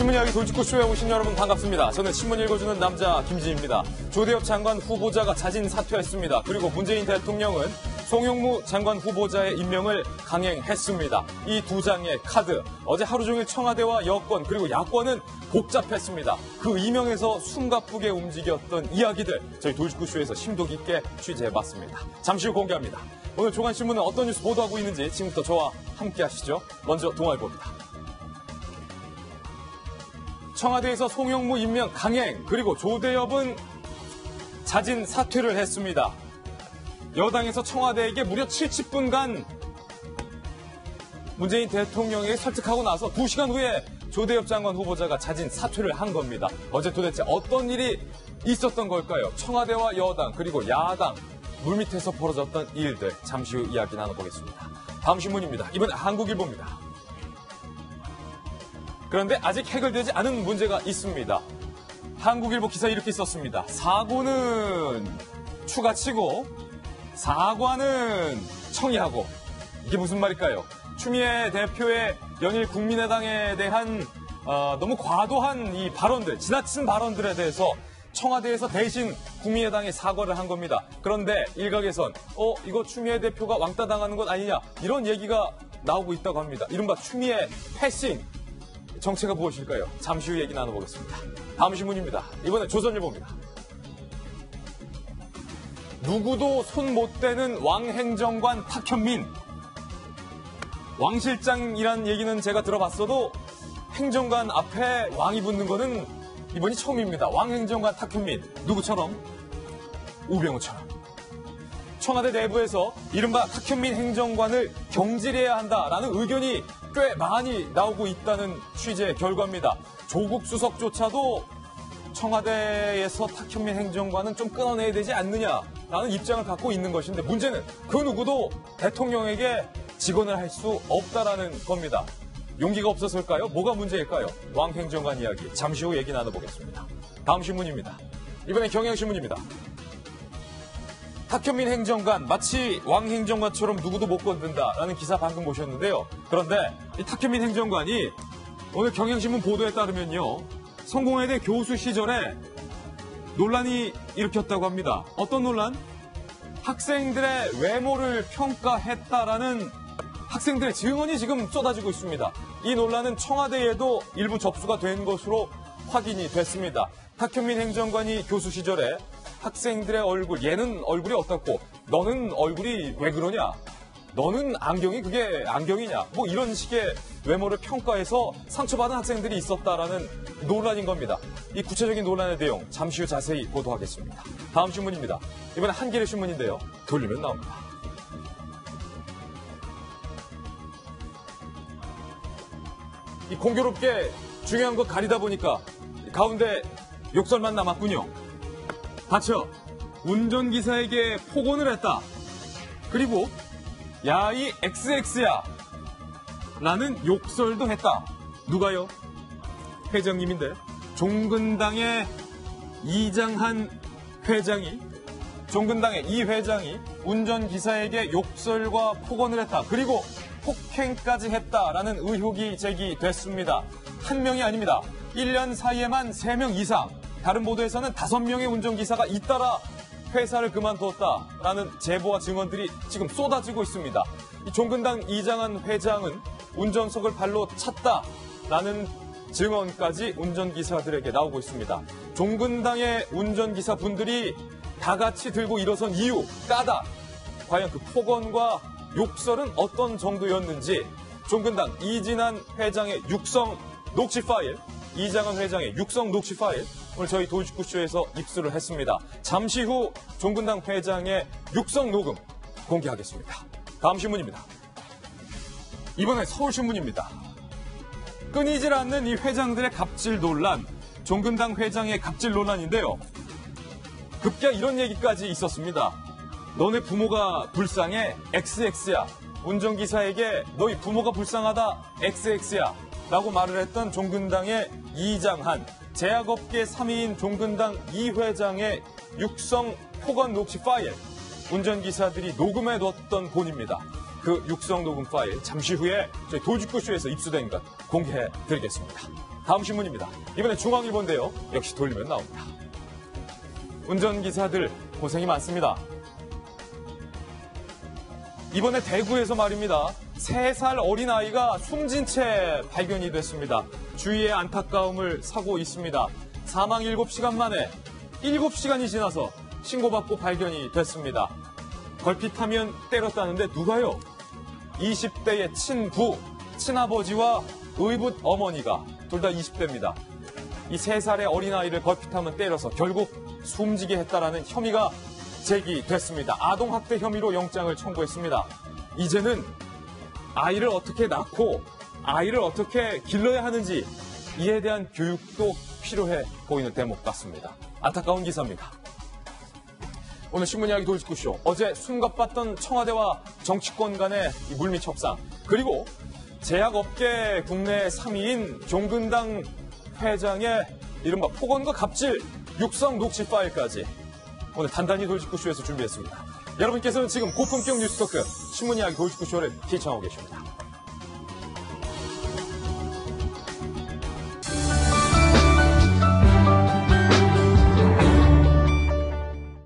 신문 이야기 돌직구쇼에 오신 여러분 반갑습니다. 저는 신문 읽어주는 남자 김지희입니다. 조대엽 장관 후보자가 자진 사퇴했습니다. 그리고 문재인 대통령은 송영무 장관 후보자의 임명을 강행했습니다. 이 두 장의 카드, 어제 하루 종일 청와대와 여권 그리고 야권은 복잡했습니다. 그 이명에서 숨가쁘게 움직였던 이야기들 저희 돌직구쇼에서 심도 깊게 취재해봤습니다. 잠시 후 공개합니다. 오늘 조간신문은 어떤 뉴스 보도하고 있는지 지금부터 저와 함께 하시죠. 먼저 동아일보입니다. 청와대에서 송영무 임명 강행, 그리고 조대엽은 자진 사퇴를 했습니다. 여당에서 청와대에게 무려 70분간 문재인 대통령에게 설득하고 나서 2시간 후에 조대엽 장관 후보자가 자진 사퇴를 한 겁니다. 어제 도대체 어떤 일이 있었던 걸까요? 청와대와 여당 그리고 야당 물밑에서 벌어졌던 일들 잠시 후 이야기 나눠보겠습니다. 다음 신문입니다. 이번엔 한국일보입니다. 그런데 아직 해결되지 않은 문제가 있습니다. 한국일보 기사 이렇게 썼습니다. 사고는 추가치고 사과는 청이하고, 이게 무슨 말일까요? 추미애 대표의 연일 국민의당에 대한 너무 과도한 이 발언들, 지나친 발언들에 대해서 청와대에서 대신 국민의당에 사과를 한 겁니다. 그런데 일각에선 이거 추미애 대표가 왕따 당하는 것 아니냐, 이런 얘기가 나오고 있다고 합니다. 이른바 추미애 패싱 정체가 무엇일까요? 잠시 후 얘기 나눠보겠습니다. 다음 신문입니다. 이번엔 조선일보입니다. 누구도 손 못 대는 왕행정관 탁현민. 왕실장이란 얘기는 제가 들어봤어도 행정관 앞에 왕이 붙는 거는 이번이 처음입니다. 왕행정관 탁현민. 누구처럼? 우병우처럼. 청와대 내부에서 이른바 탁현민 행정관을 경질해야 한다라는 의견이 꽤 많이 나오고 있다는 취재 결과입니다. 조국 수석조차도 청와대에서 탁현민 행정관은 좀 끊어내야 되지 않느냐라는 입장을 갖고 있는 것인데, 문제는 그 누구도 대통령에게 직언을 할 수 없다라는 겁니다. 용기가 없어서일까요? 뭐가 문제일까요? 왕 행정관 이야기 잠시 후 얘기 나눠보겠습니다. 다음 신문입니다. 이번엔 경향신문입니다. 탁현민 행정관 마치 왕 행정관처럼 누구도 못 건든다라는 기사 방금 보셨는데요. 그런데 이 탁현민 행정관이 오늘 경향신문 보도에 따르면요, 성공회대 교수 시절에 논란이 일으켰다고 합니다. 어떤 논란? 학생들의 외모를 평가했다라는 학생들의 증언이 지금 쏟아지고 있습니다. 이 논란은 청와대에도 일부 접수가 된 것으로 확인이 됐습니다. 탁현민 행정관이 교수 시절에 학생들의 얼굴, 얘는 얼굴이 어떻고, 너는 얼굴이 왜 그러냐, 너는 안경이 그게 안경이냐, 뭐 이런 식의 외모를 평가해서 상처받은 학생들이 있었다라는 논란인 겁니다. 이 구체적인 논란의 내용 잠시 후 자세히 보도하겠습니다. 다음 신문입니다. 이번엔 한겨레 신문인데요. 돌리면 나옵니다. 이 공교롭게 중요한 거 가리다 보니까 가운데 욕설만 남았군요. 다쳐 운전기사에게 폭언을 했다. 그리고 야, 이 XX야 라는 욕설도 했다. 누가요? 회장님인데, 종근당의 이장한 회장이, 종근당의 이 회장이 운전기사에게 욕설과 폭언을 했다. 그리고 폭행까지 했다라는 의혹이 제기됐습니다. 한 명이 아닙니다. 1년 사이에만 3명 이상, 다른 보도에서는 5명의 운전기사가 잇따라 회사를 그만뒀다라는 제보와 증언들이 지금 쏟아지고 있습니다. 이 종근당 이장한 회장은 운전석을 발로 찼다라는 증언까지 운전기사들에게 나오고 있습니다. 종근당의 운전기사 분들이 다 같이 들고 일어선 이유, 까닭, 과연 그 폭언과 욕설은 어떤 정도였는지, 종근당 이진한 회장의 육성 녹취 파일, 이장한 회장의 육성 녹취 파일, 오늘 저희 돌직구쇼에서 입수를 했습니다. 잠시 후 종근당 회장의 육성 녹음 공개하겠습니다. 다음 신문입니다. 이번엔 서울신문입니다. 끊이질 않는 이 회장들의 갑질 논란, 종근당 회장의 갑질 논란인데요. 급기야 이런 얘기까지 있었습니다. 너네 부모가 불쌍해? XX야. 운전기사에게 너희 부모가 불쌍하다? XX야. 라고 말을 했던 종근당의 이장한, 제약업계 3위인 종근당 이 회장의 육성 폭언 녹취 파일, 운전기사들이 녹음해뒀던 본입니다. 그 육성 녹음 파일 잠시 후에 저희 돌직구쇼에서 입수된 것 공개해드리겠습니다. 다음 신문입니다. 이번엔 중앙일보인데요. 역시 돌리면 나옵니다. 운전기사들 고생이 많습니다. 이번에 대구에서 말입니다. 3살 어린아이가 숨진 채 발견이 됐습니다. 주위에 안타까움을 사고 있습니다. 사망 7시간 만에 7시간이 지나서 신고받고 발견이 됐습니다. 걸핏하면 때렸다는데 누가요? 20대의 친부, 친아버지와 의붓 어머니가 둘 다 20대입니다. 이 3살의 어린아이를 걸핏하면 때려서 결국 숨지게 했다라는 혐의가 제기됐습니다. 아동학대 혐의로 영장을 청구했습니다. 이제는 아이를 어떻게 낳고 아이를 어떻게 길러야 하는지 이에 대한 교육도 필요해 보이는 대목 같습니다. 안타까운 기사입니다. 오늘 신문이야기 돌직구쇼. 어제 숨가빴던 청와대와 정치권 간의 물밑 협상, 그리고 제약업계 국내 3위인 종근당 회장의 이른바 폭언과 갑질 육성 녹취 파일까지 오늘 단단히 돌직구쇼에서 준비했습니다. 여러분께서는 지금 고품격 뉴스토크 신문이야기 돌직구쇼를 시청하고 계십니다.